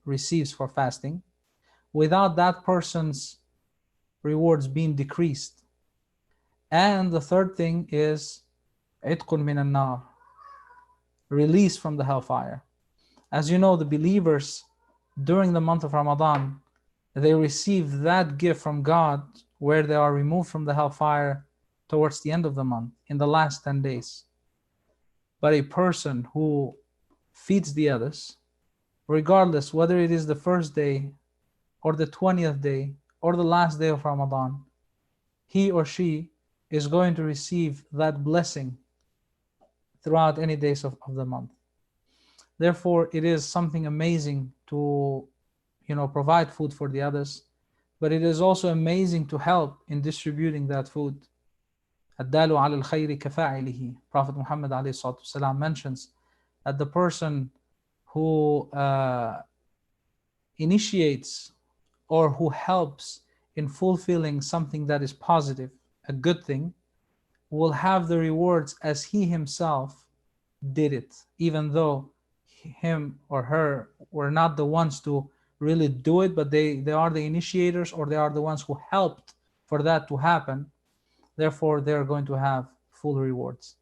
receives for fasting without that person's rewards being decreased. And the third thing is عتق من النار, release from the hellfire. As you know, the believers during the month of Ramadan, they receive that gift from God where they are removed from the hellfire towards the end of the month, in the last 10 days. But a person who feeds the others, regardless whether it is the first day or the 20th day or the last day of Ramadan, he or she is going to receive that blessing throughout any days of the month. Therefore, it is something amazing to, provide food for the others, but it is also amazing to help in distributing that food. الدال على الخير كفاعله. Prophet Muhammad ﷺ mentions that the person who initiates or who helps in fulfilling something that is positive, a good thing, will have the rewards as he himself did it, even though him or her were not the ones to really do it, but they are the initiators, or they are the ones who helped for that to happen. Therefore, they are going to have full rewards.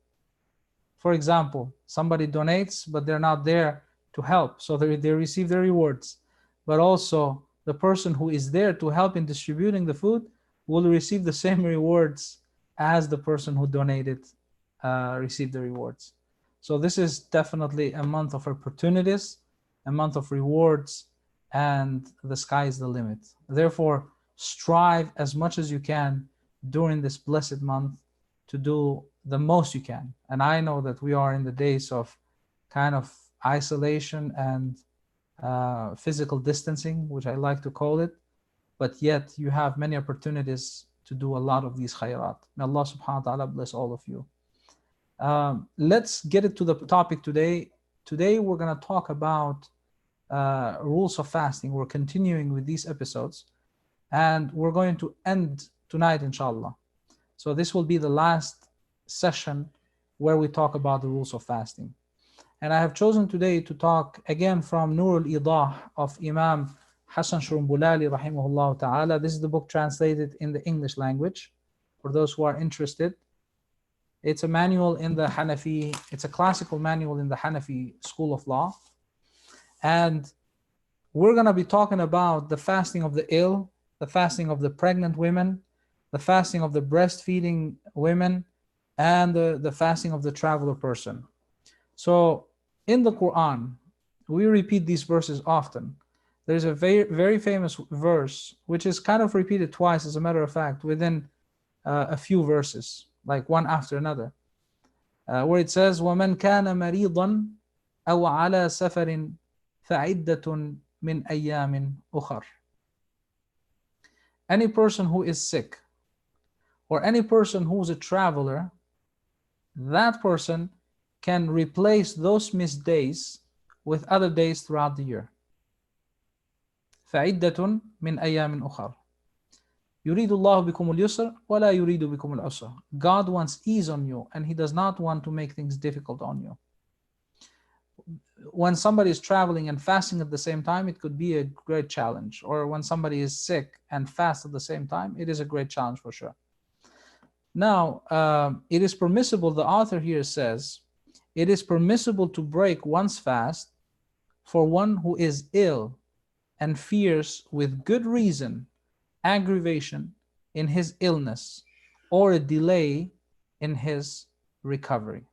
For example, somebody donates, but they're not there to help, so they receive their rewards. But also, the person who is there to help in distributing the food will receive the same rewards as the person who donated received the rewards. So this is definitely a month of opportunities, a month of rewards, and the sky is the limit. Therefore, strive as much as you can during this blessed month to do the most you can. And I know that we are in the days of kind of isolation and physical distancing, which I like to call it, but yet you have many opportunities to do a lot of these khayrat. May Allah subhanahu wa ta'ala bless all of you. Let's get it to the topic today. Today we're going to talk about rules of fasting. We're continuing with these episodes, and we're going to end tonight, inshallah. So this will be the last session where we talk about the rules of fasting. And I have chosen today to talk again from al-Idah of Imam Hasan Shurunbulali rahimahullah ta'ala. This is the book translated in the English language for those who are interested. It's a manual in the Hanafi, it's a classical manual in the Hanafi school of law. And we're going to be talking about the fasting of the ill, the fasting of the pregnant women, the fasting of the breastfeeding women, and the fasting of the traveler person. So in the Quran, we repeat these verses often. There's a very, very famous verse, which is kind of repeated twice, as a matter of fact, within a few verses, like one after another, where it says, وَمَنْ كَانَ مَرِيضًا أَوْ عَلَى سَفَرٍ فَعِدَّةٌ مِنْ أَيَّامٍ أُخَرٍ. Any person who is sick, or any person who is a traveler, that person can replace those missed days with other days throughout the year. فَعِدَّةٌ مِنْ أَيَّامٍ أُخَرٍ. يُرِيدُ اللَّهُ بِكُمُ الْيُسْرَ وَلَا يُرِيدُ بِكُمُ الْعُسْرَ. God wants ease on you, and He does not want to make things difficult on you. When somebody is traveling and fasting at the same time, it could be a great challenge. Or when somebody is sick and fasts at the same time, it is a great challenge for sure. Now, it is permissible, the author here says, it is permissible to break one's fast for one who is ill and fears with good reason aggravation in his illness or a delay in his recovery.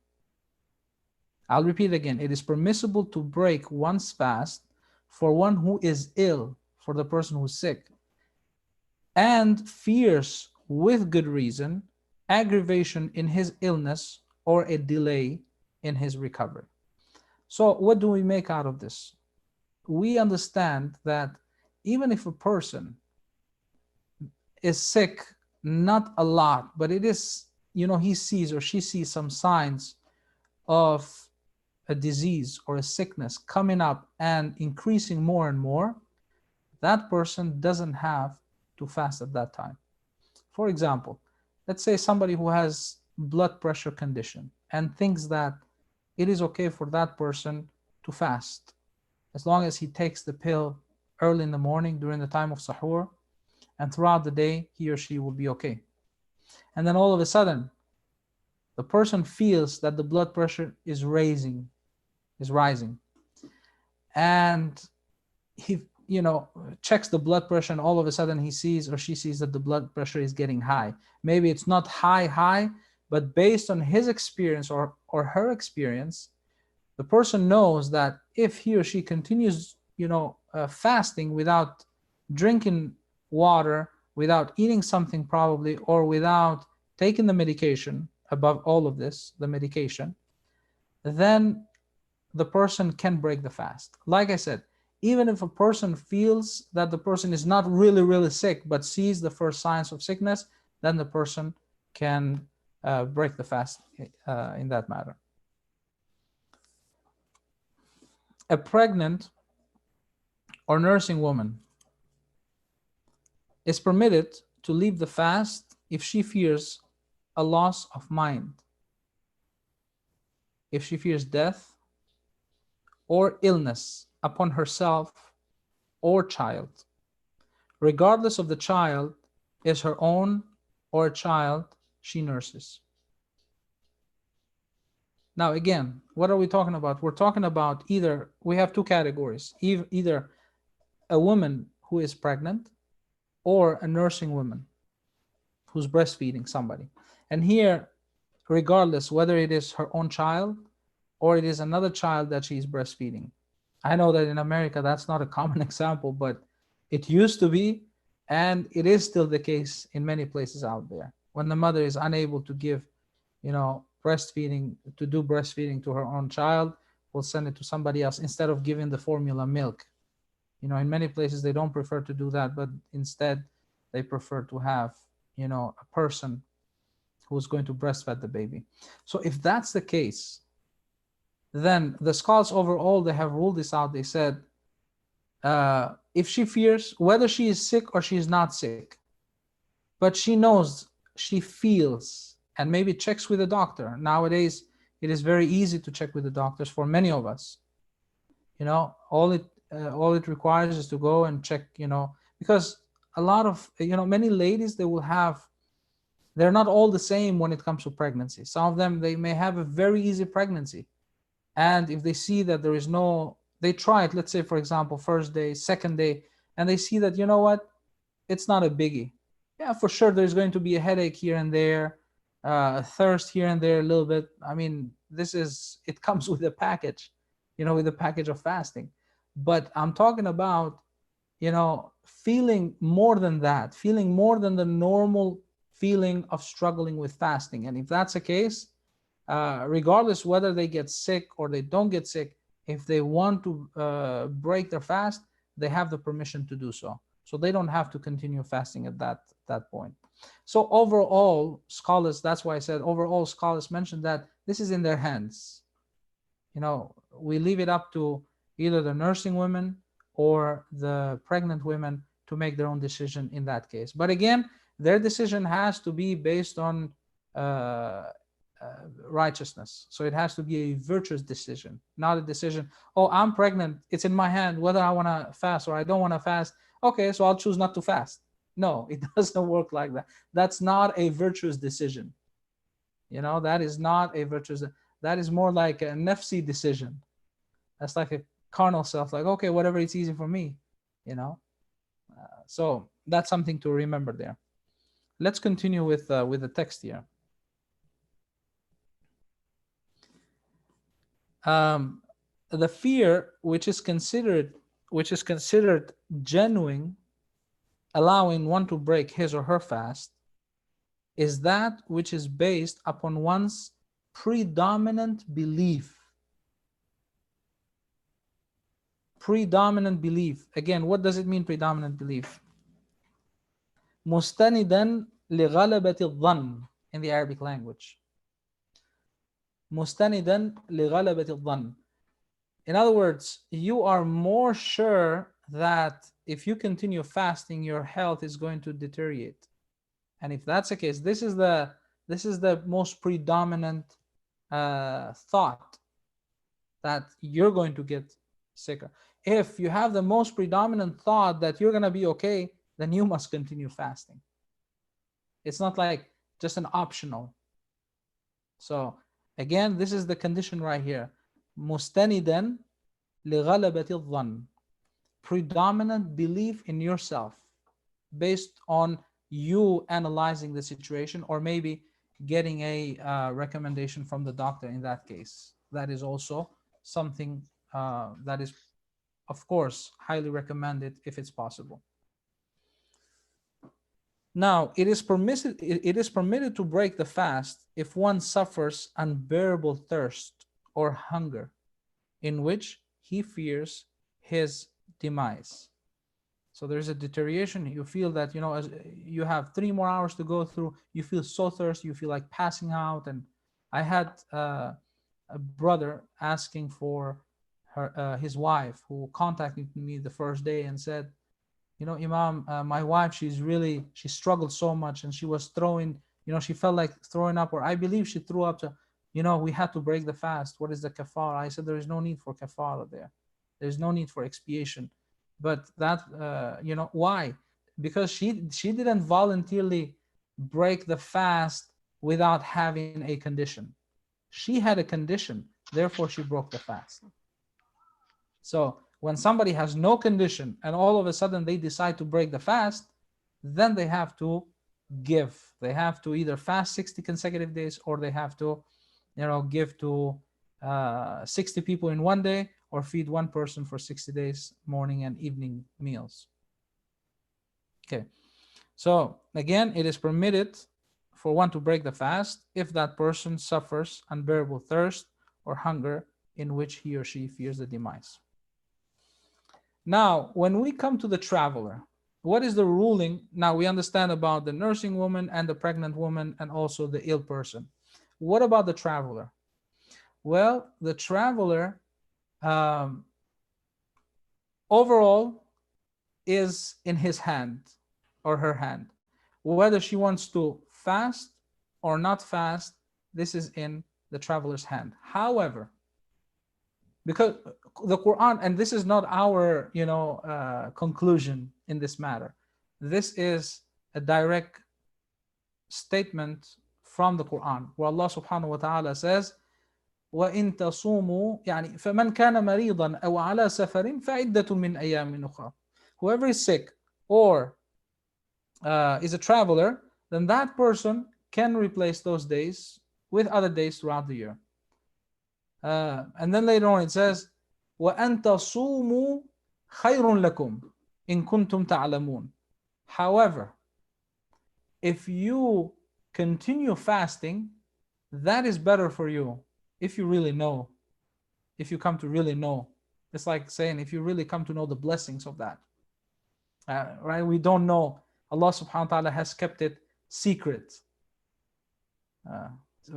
I'll repeat again. It is permissible to break one's fast for one who is ill, for the person who's sick, and fears with good reason aggravation in his illness or a delay in his recovery. So what do we make out of this? We understand that even if a person is sick, not a lot, but it is, he sees or she sees some signs of a disease or a sickness coming up and increasing more and more, that person doesn't have to fast at that time. For example, let's say somebody who has blood pressure condition and thinks that it is okay for that person to fast. as long as he takes the pill early in the morning during the time of sahur, and throughout the day he or she will be okay. And then all of a sudden the person feels that the blood pressure is rising, and he checks the blood pressure, and all of a sudden he sees or she sees that the blood pressure is getting high. Maybe it's not high, but based on his experience or her experience, the person knows that if he or she continues fasting without drinking water, without eating something probably, or without taking the medication, above all of this, the medication, then the person can break the fast. Like I said, even if a person feels that the person is not really sick, but sees the first signs of sickness, then the person can break the fast in that matter. A pregnant or nursing woman is permitted to leave the fast if she fears a loss of mind, if she fears death or illness upon herself or child, regardless of the child is her own or a child she nurses. Now again, what are we talking about? We're talking about either, we have two categories, either a woman who is pregnant or a nursing woman who's breastfeeding somebody. And here, regardless whether it is her own child or it is another child that she's breastfeeding. I know that in America that's not a common example, but it used to be, and it is still the case in many places out there. When the mother is unable to give, breastfeeding, to do breastfeeding to her own child, will send it to somebody else instead of giving the formula milk. In many places they don't prefer to do that, but instead they prefer to have, a person who's going to breastfeed the baby. So if that's the case, then the scholars overall, they have ruled this out. They said, if she fears, whether she is sick or she is not sick, but she knows, she feels, and maybe checks with a doctor. Nowadays, it is very easy to check with the doctors for many of us. All it requires is to go and check, because a lot of, many ladies, they're not all the same when it comes to pregnancy. Some of them, they may have a very easy pregnancy. And if they see that there is they try it, let's say, for example, first day, second day, and they see that, it's not a biggie. Yeah, for sure, there's going to be a headache here and there, a thirst here and there a little bit. I mean, it comes with a package, with a package of fasting. But I'm talking about, feeling more than that, feeling more than the normal feeling of struggling with fasting. And if that's the case, regardless whether they get sick or they don't get sick, if they want to break their fast, they have the permission to do so. So they don't have to continue fasting at that point. So overall, scholars, that's why I said overall, scholars mentioned that this is in their hands. We leave it up to either the nursing women or the pregnant women to make their own decision in that case. But again, their decision has to be based on righteousness. So it has to be a virtuous decision, not a decision, oh, I'm pregnant, it's in my hand whether I want to fast or I don't want to fast. Okay, so I'll choose not to fast. No, it doesn't work like that. That's not a virtuous decision. That is not a virtuous, that is more like a nafsi decision. That's like a carnal self, like, okay, whatever, it's easy for me, so that's something to remember there. Let's continue with the text here. The fear which is considered genuine, allowing one to break his or her fast, is that which is based upon one's predominant belief. Predominant belief. Again, what does it mean, predominant belief? مستندا لغلبة الظن in the Arabic language. مستندا لغلبة الظن. In other words, you are more sure that if you continue fasting, your health is going to deteriorate. And if that's the case, this is the most predominant thought, that you're going to get sicker. If you have the most predominant thought that you're going to be okay, then you must continue fasting. It's not like just an optional. So again, this is the condition right here. مستندا لغلبة الظن. Predominant belief in yourself based on you analyzing the situation, or maybe getting a recommendation from the doctor in that case. That is also something that is, of course, highly recommended if it's possible. Now, it is permitted to break the fast if one suffers unbearable thirst or hunger in which he fears his demise. So there's a deterioration. You feel that, as you have 3 more hours to go through, you feel so thirsty, you feel like passing out. And I had a brother asking for his wife, who contacted me the first day and said, Imam, my wife, she struggled so much, and she was throwing, she felt like throwing up, or I believe she threw up. We had to break the fast. What is the kafara? I said, there is no need for kafara there. There's no need for expiation. But that, why? Because she didn't voluntarily break the fast without having a condition. She had a condition, therefore she broke the fast. So when somebody has no condition and all of a sudden they decide to break the fast, then they have to give. They have to either fast 60 consecutive days, or they have to, give to 60 people in one day, or feed one person for 60 days, morning and evening meals. Okay. So again, it is permitted for one to break the fast if that person suffers unbearable thirst or hunger in which he or she fears the demise. Now, when we come to the traveler, what is the ruling? Now we understand about the nursing woman and the pregnant woman and also the ill person. What about the traveler? Well, the traveler overall is in his hand or her hand. Whether she wants to fast or not fast, this is in the traveler's hand. However, because the Quran, and this is not our conclusion in this matter, this is a direct statement from the Quran, where Allah subhanahu wa ta'ala says, وَإِن تَصُومُوا يعني فَمَنْ كَانَ مَرِيضًا أَوْ عَلَى سَفَرٍ فَعِدَّةٌ مِّنْ أَيَّامٍ أُخْرَى. Whoever is sick or is a traveler, then that person can replace those days with other days throughout the year. And then later on it says, وَأَن تَصُومُوا خَيْرٌ لَكُمْ إِن كُنْتُمْ تَعْلَمُونَ. However, if you continue fasting, that is better for you if you really know, if you come to really know. It's like saying, if you really come to know the blessings of that. Right? We don't know. Allah subhanahu wa ta'ala has kept it secret.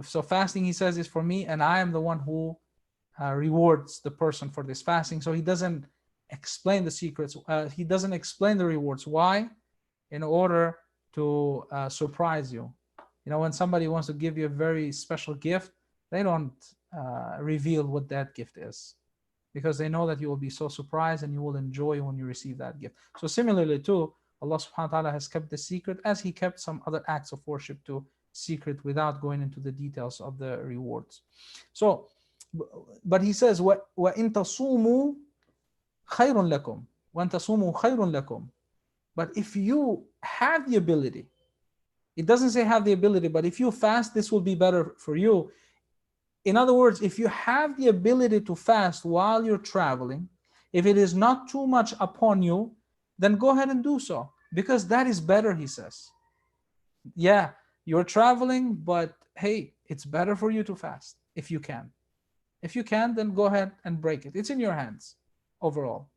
So fasting, he says, is for me, and I am the one who rewards the person for this fasting. So he doesn't explain the secrets. He doesn't explain the rewards. Why? In order to surprise you. When somebody wants to give you a very special gift, they don't reveal what that gift is, because they know that you will be so surprised and you will enjoy when you receive that gift. So similarly too, Allah subhanahu wa ta'ala has kept the secret, as he kept some other acts of worship too secret, without going into the details of the rewards. So, but he says, وَإِن تَصُومُوا خَيْرٌ لَكُمْ وَإِن تَصُومُوا خَيْرٌ لَكُمْ. But if you have the ability, it doesn't say have the ability, but if you fast, this will be better for you. In other words, if you have the ability to fast while you're traveling, if it is not too much upon you, then go ahead and do so, because that is better, he says. Yeah, you're traveling, but hey, it's better for you to fast if you can. If you can, then go ahead and break it. It's in your hands overall.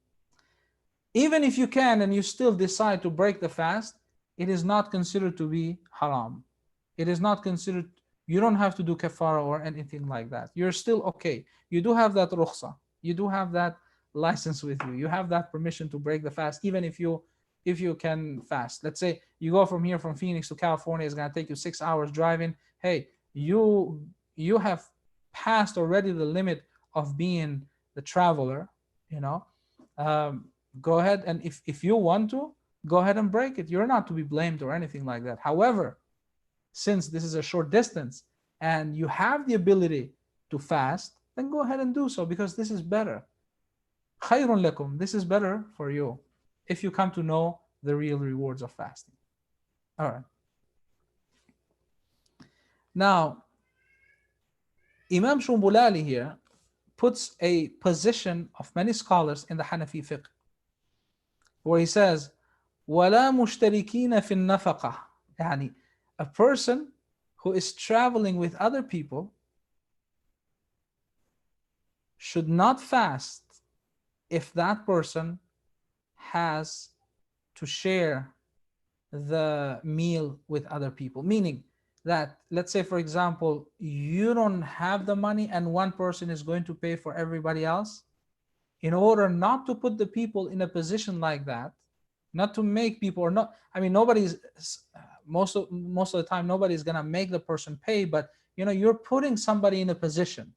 Even if you can and you still decide to break the fast, it is not considered to be haram. It is not considered, you don't have to do kafara or anything like that. You're still okay. You do have that rukhsa. You do have that license with you. You have that permission to break the fast, even if you can fast. Let's say you go from here, from Phoenix to California, it's going to take you 6 hours driving. Hey, you have passed already the limit of being the traveler, Go ahead, and if you want to, go ahead and break it. You're not to be blamed or anything like that. However, since this is a short distance and you have the ability to fast, then go ahead and do so, because this is better. Khayrun lakum, this is better for you if you come to know the real rewards of fasting. All right. Now, Imam Shurunbulali here puts a position of many scholars in the Hanafi fiqh, where he says, وَلَا مُشْتَرِكِينَ فِي النَّفَقَةِ, يعني a person who is traveling with other people should not fast if that person has to share the meal with other people. Meaning that, let's say, for example, you don't have the money and one person is going to pay for everybody else. In order not to put the people in a position like that, not to make people, or not, I mean, nobody's, most of the time, nobody's gonna make the person pay, but you're putting somebody in a position,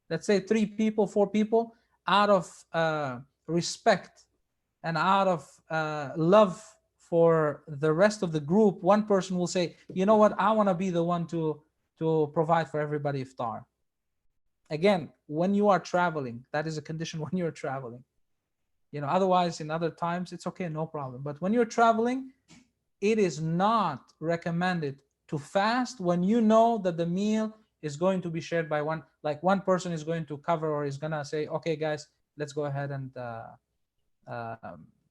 let's say 3 people, 4 people, out of respect and out of love for the rest of the group. One person will say, you know what, I want to be the one to provide for everybody iftar. Again, when you are traveling, that is a condition when you're traveling. Otherwise, in other times, it's okay, no problem. But when you're traveling, it is not recommended to fast when you know that the meal is going to be shared by one, like one person is going to cover, or is gonna say, okay guys, let's go ahead and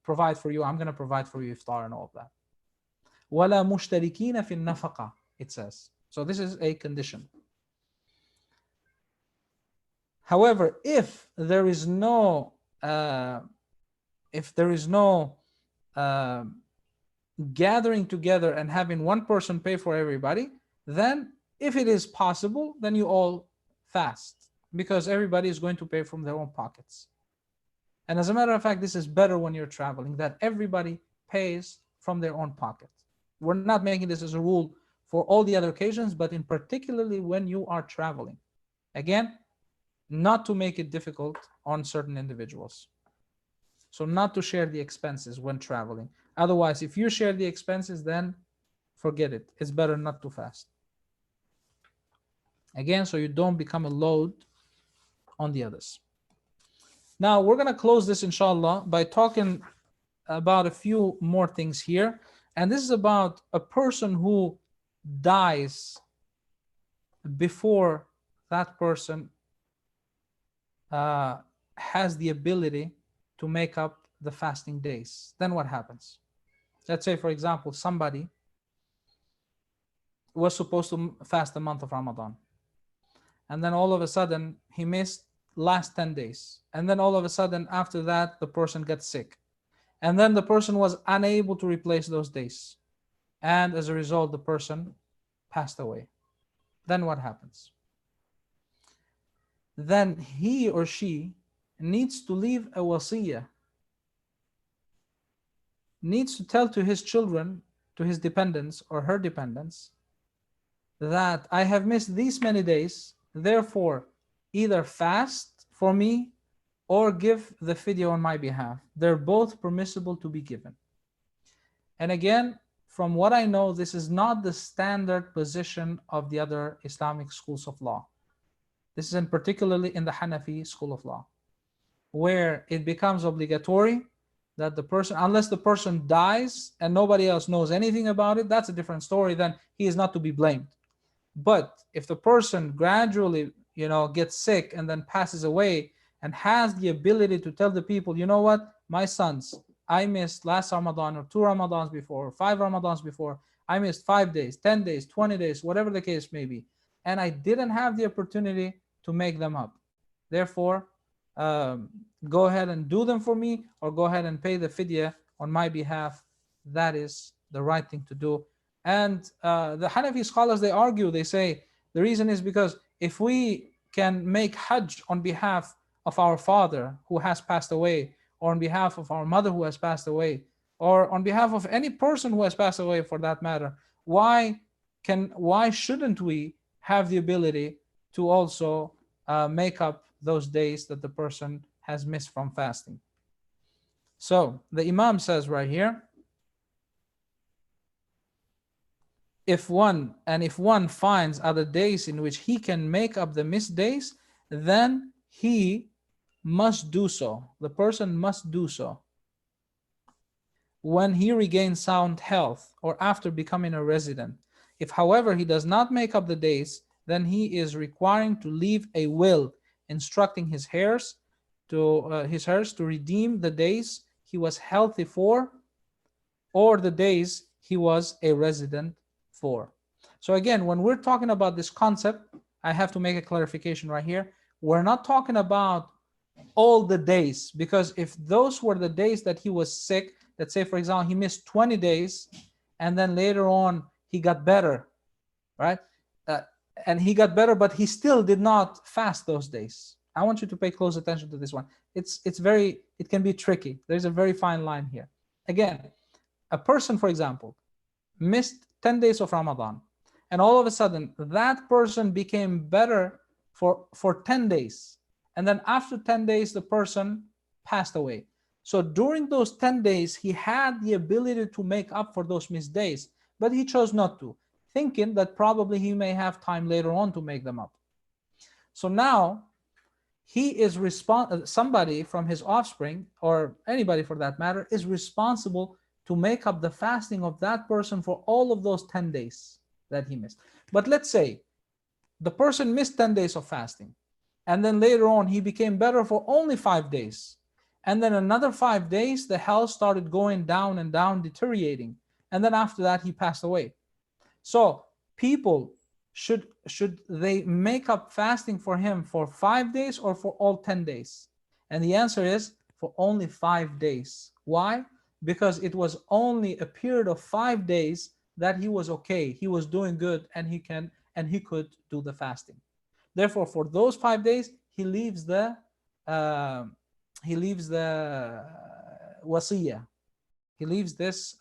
provide for you. I'm gonna provide for you iftar and all of that. وَلَا مُشْتَرِكِينَ فِي النَّفَقَةِ, it says. So this is a condition. However, if there is no gathering together and having one person pay for everybody, then if it is possible, then you all fast, because everybody is going to pay from their own pockets. And as a matter of fact, this is better when you're traveling, that everybody pays from their own pocket. We're not making this as a rule for all the other occasions, but in particularly when you are traveling. Again, not to make it difficult on certain individuals. So not to share the expenses when traveling. Otherwise, if you share the expenses, then forget it. It's better not to fast. Again, so you don't become a load on the others. Now, we're going to close this, inshallah, by talking about a few more things here. And this is about a person who dies before that person has the ability to make up the fasting days. Then what happens? Let's say, for example, somebody was supposed to fast the month of Ramadan, and then all of a sudden he missed last 10 days, and then all of a sudden after that the person gets sick, and then the person was unable to replace those days, and as a result the person passed away. Then what happens? Then he or she needs to leave a wasiyah, needs to tell to his children, to his dependents or her dependents, that I have missed these many days, therefore either fast for me or give the fidya on my behalf. They're both permissible to be given. And again, from what I know, this is not the standard position of the other Islamic schools of law. This is particularly in the Hanafi school of law, where it becomes obligatory that the person, unless the person dies and nobody else knows anything about it, that's a different story, then he is not to be blamed. But if the person gradually, gets sick and then passes away and has the ability to tell the people, you know what, my sons, I missed last Ramadan or 2 Ramadans before, or 5 Ramadans before, I missed 5 days, 10 days, 20 days, whatever the case may be, and I didn't have the opportunity to make them up. Therefore, go ahead and do them for me, or go ahead and pay the fidya on my behalf. That is the right thing to do. And the Hanafi scholars, they argue, they say the reason is because if we can make Hajj on behalf of our father who has passed away, or on behalf of our mother who has passed away, or on behalf of any person who has passed away for that matter, why shouldn't we have the ability to also make up those days that the person has missed from fasting? So the Imam says right here, if one finds other days in which he can make up the missed days, then he must do so. The person must do so when he regains sound health or after becoming a resident. If, however, he does not make up the days, then he is requiring to leave a will instructing his heirs to redeem the days he was healthy for or the days he was a resident for. So again, when we're talking about this concept, I have to make a clarification right here. We're not talking about all the days, because if those were the days that he was sick, let's say for example he missed 20 days and then later on he got better, right? And he got better, but he still did not fast those days. I want you to pay close attention to this one. It can be tricky. There's a very fine line here. Again, a person, for example, missed 10 days of Ramadan, and all of a sudden that person became better for 10 days. And then after 10 days, the person passed away. So during those 10 days, he had the ability to make up for those missed days, but he chose not to, thinking that probably he may have time later on to make them up. So now he is somebody from his offspring, or anybody for that matter, is responsible to make up the fasting of that person for all of those 10 days that he missed. But let's say the person missed 10 days of fasting, and then later on he became better for only 5 days, and then another 5 days the health started going down and down, deteriorating, and then after that he passed away. So people, should they make up fasting for him for 5 days or for all 10 days? And the answer is for only 5 days. Why? Because it was only a period of 5 days that he was okay, he was doing good, and he could do the fasting. Therefore, for those 5 days, he leaves the wasiyah. He leaves this,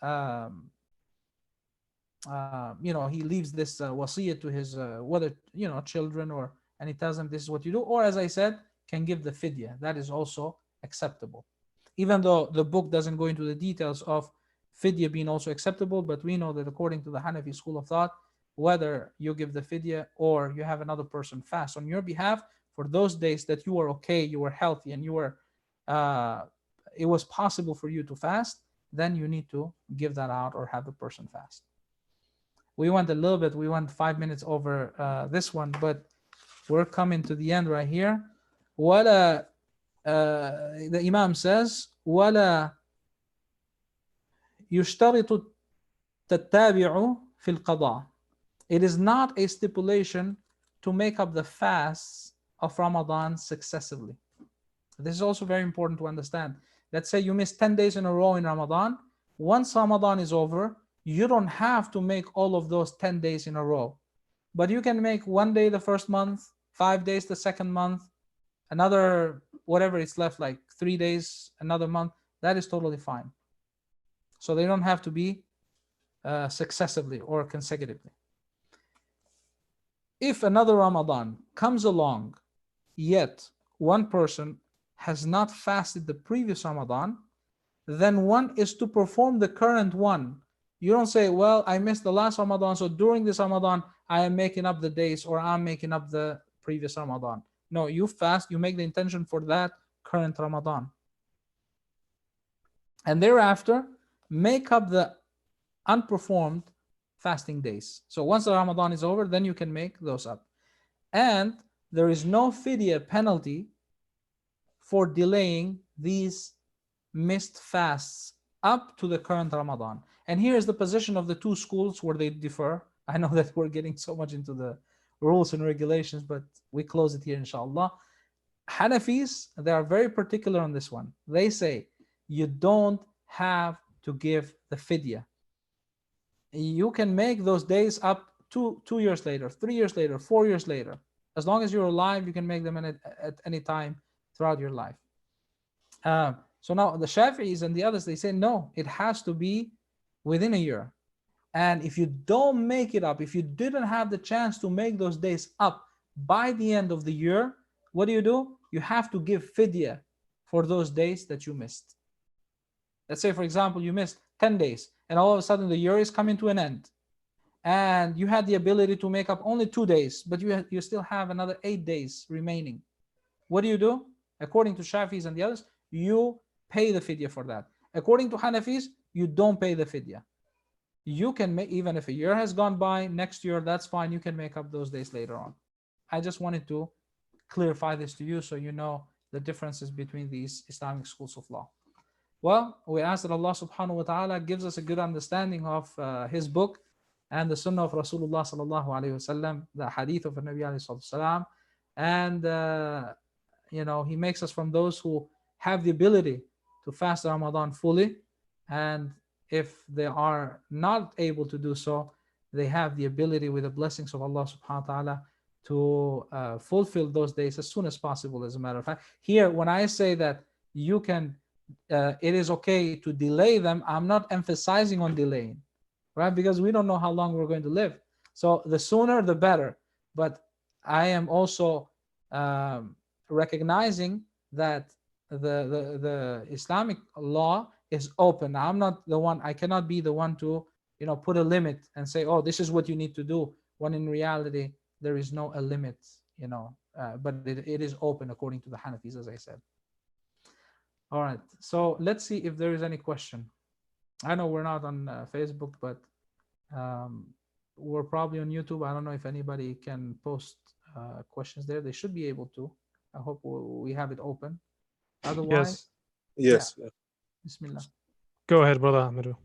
he leaves this wasiyah to his whether children, or, and he tells them this is what you do, or as I said, can give the fidya. That is also acceptable, even though the book doesn't go into the details of fidya being also acceptable. But we know that according to the Hanafi school of thought, whether you give the fidya or you have another person fast on your behalf for those days that you were okay, you were healthy, and you were it was possible for you to fast, then you need to give that out or have the person fast. We went 5 minutes over this one, but we're coming to the end right here. The Imam says, وَلَا يُشْتَرِطُ التَّتَّابِعُ فِي الْقَضَاءِ. It is not a stipulation to make up the fasts of Ramadan successively. This is also very important to understand. Let's say you miss 10 days in a row in Ramadan. Once Ramadan is over, you don't have to make all of those 10 days in a row. But you can make 1 day the first month, 5 days the second month, another, whatever it's left, like 3 days another month. That is totally fine. So they don't have to be successively or consecutively. If another Ramadan comes along, yet one person has not fasted the previous Ramadan, then one is to perform the current one. You don't say, well, I missed the last Ramadan, so during this Ramadan, I am making up the days, or I'm making up the previous Ramadan. No, you fast, you make the intention for that current Ramadan. And thereafter, make up the unperformed fasting days. So once the Ramadan is over, then you can make those up. And there is no fidya penalty for delaying these missed fasts up to the current Ramadan. And here is the position of the two schools where they differ. I know that we're getting so much into the rules and regulations, but we close it here, inshallah. Hanafis, they are very particular on this one. They say you don't have to give the fidya. You can make those days up to 2 years later, 3 years later, 4 years later. As long as you're alive, you can make them at any time throughout your life. So now the Shafi'is and the others, they say, no, it has to be within a year. And if you don't make it up, if you didn't have the chance to make those days up by the end of the year, what do? You have to give fidya for those days that you missed. Let's say, for example, you missed 10 days and all of a sudden the year is coming to an end, and you had the ability to make up only 2 days, but you still have another 8 days remaining. What do? According to Shafis and the others, you pay the fidya for that. According to Hanafis, you don't pay the fidya. You can make, even if a year has gone by, next year, that's fine. You can make up those days later on. I just wanted to clarify this to you so you know the differences between these Islamic schools of law. Well, we ask that Allah subhanahu wa ta'ala gives us a good understanding of His book and the Sunnah of Rasulullah sallallahu alayhi wasallam, the Hadith of the Nabi alayhi salam, and He makes us from those who have the ability to fast Ramadan fully, and if they are not able to do so, they have the ability with the blessings of Allah subhanahu wa ta'ala to fulfill those days as soon as possible. As a matter of fact, here when I say that you can it is okay to delay them, I'm not emphasizing on delaying, right? Because we don't know how long we're going to live. So the sooner the better. But I am also recognizing that the Islamic law is open. I'm not the one, I cannot be the one to put a limit and say, oh, this is what you need to do, when in reality there is no a limit, but it is open according to the Hanafis, as I said. All right, so let's see if there is any question. I know we're not on Facebook, but we're probably on YouTube. I don't know if anybody can post questions there. They should be able to. I hope we have it open. Otherwise, yes. Yeah. Bismillah. Go ahead, brother Ahmedu.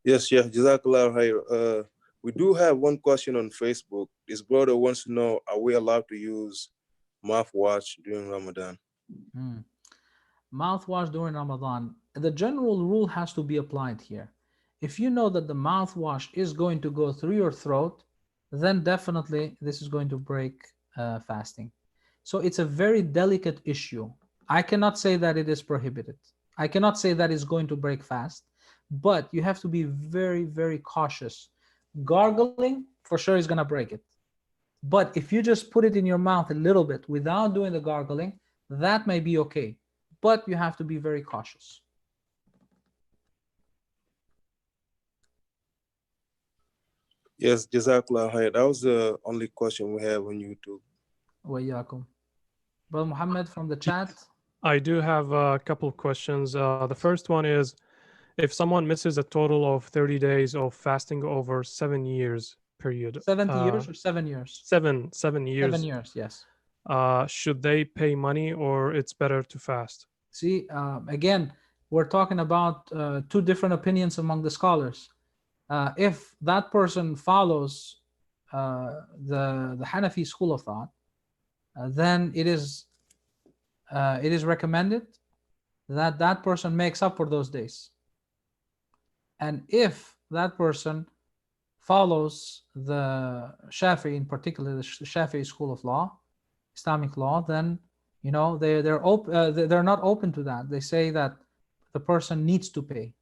Yes, Jazakallah khair. We do have one question on Facebook. This brother wants to know, are we allowed to use mouthwash during Ramadan? Mouthwash during Ramadan. The general rule has to be applied here. If you know that the mouthwash is going to go through your throat, then definitely this is going to break fasting. So it's a very delicate issue. I cannot say that it is prohibited. I cannot say that it's going to break fast, but you have to be very, very cautious. Gargling for sure is going to break it. But if you just put it in your mouth a little bit without doing the gargling, that may be okay. But you have to be very cautious. Yes, Jazakallah khair. That was the only question we have on YouTube. Wayakum. Brother Muhammad from the chat. I do have a couple of questions. The first one is, if someone misses a total of 30 days of fasting over 7 years period. 70 years or 7 years? 7 years. 7 years, yes. Should they pay money, or it's better to fast? See, again, we're talking about two different opinions among the scholars. If that person follows the Hanafi school of thought, then it is recommended that that person makes up for those days. And if that person follows the Shafi'i, in particular the Shafi'i school of law, Islamic law, then they're not open to that. They say that the person needs to pay.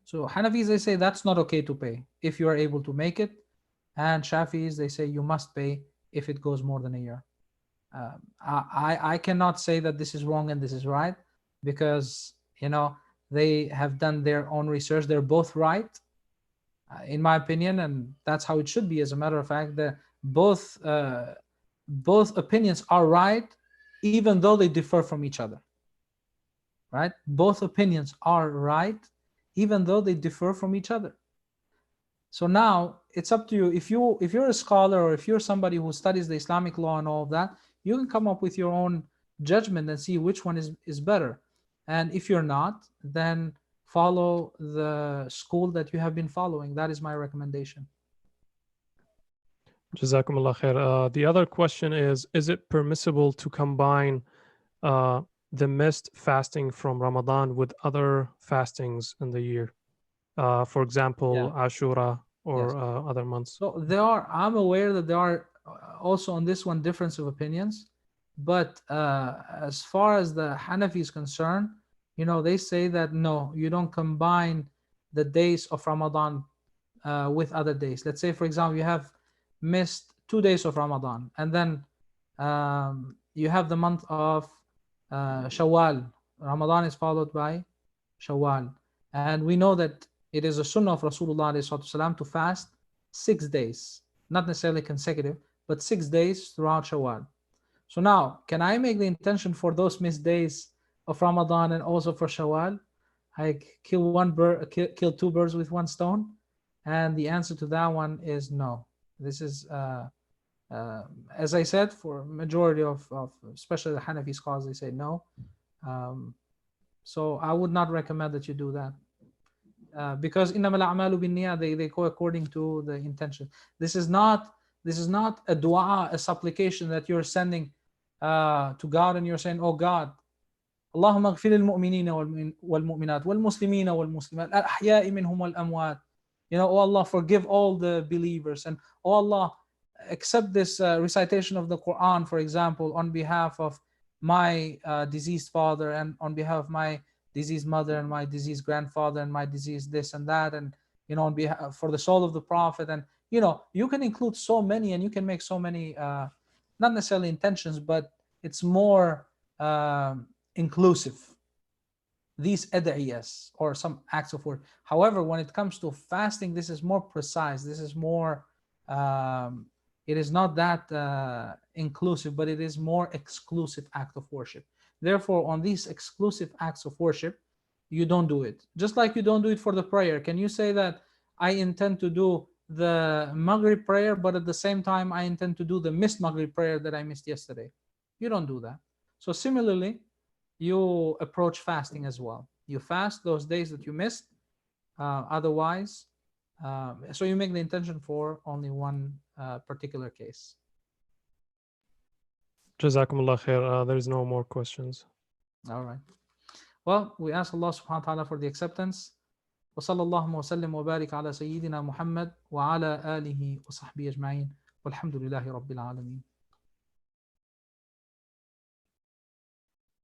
So Hanafis, they say that's not okay to pay if you are able to make it, and Shafis, they say you must pay if it goes more than a year. I cannot say that this is wrong and this is right, because they have done their own research. They're both right, in my opinion, and that's how it should be. As a matter of fact, both opinions are right, even though they differ from each other. Right? Both opinions are right, even though they differ from each other. So now it's up to you. If you're a scholar, or if you're somebody who studies the Islamic law and all of that, you can come up with your own judgment and see which one is better. And if you're not, then follow the school that you have been following. That is my recommendation. Jazakumullah khair. The other question is it permissible to combine the missed fasting from Ramadan with other fastings in the year? For example, Ashura or other months. So I'm aware that there are also on this one difference of opinions, but as far as the Hanafi is concerned, they say that no, you don't combine the days of Ramadan with other days. Let's say, for example, you have missed 2 days of Ramadan, and then you have the month of Shawwal. Ramadan is followed by Shawwal. And we know that it is a sunnah of Rasulullah to fast 6 days, not necessarily consecutive, but 6 days throughout Shawwal. So now, can I make the intention for those missed days of Ramadan and also for Shawwal? I kill two birds with one stone? And the answer to that one is no. This is, as I said, for majority of especially the Hanafi scholars, they say no. So I would not recommend that you do that. Because innamal a'malu binniyat, they go according to the intention. This is not a dua, a supplication that you're sending to God, and you're saying, oh God, Allahumma ighfir lil-mu'minina wal-mu'minat wal-muslimina wal-muslimat al-ahya'i minhum wal-amwat. Oh Allah, forgive all the believers, and oh Allah, accept this recitation of the Quran, for example, on behalf of my deceased father, and on behalf of my deceased mother, and my deceased grandfather, and my deceased this and that, and on behalf for the soul of the Prophet. And you can include so many, and you can make so many, not necessarily intentions, but it's more inclusive, these ad'iyas or some acts of work. However, when it comes to fasting, this is more precise. This is more, it is not that inclusive, but it is more exclusive act of worship. Therefore, on these exclusive acts of worship, you don't do it. Just like you don't do it for the prayer. Can you say that I intend to do the Maghrib prayer, but at the same time I intend to do the missed Maghrib prayer that I missed yesterday? You don't do that. So similarly, you approach fasting as well. You fast those days that you missed. Otherwise, so you make the intention for only one particular case. Jazakumullah khair. There is no more questions. All right. Well, we ask Allah subhanahu wa ta'ala for the acceptance. وصلى الله وسلم وبارك على سيدنا محمد وعلى آله وصحبه أجمعين والحمد لله رب العالمين.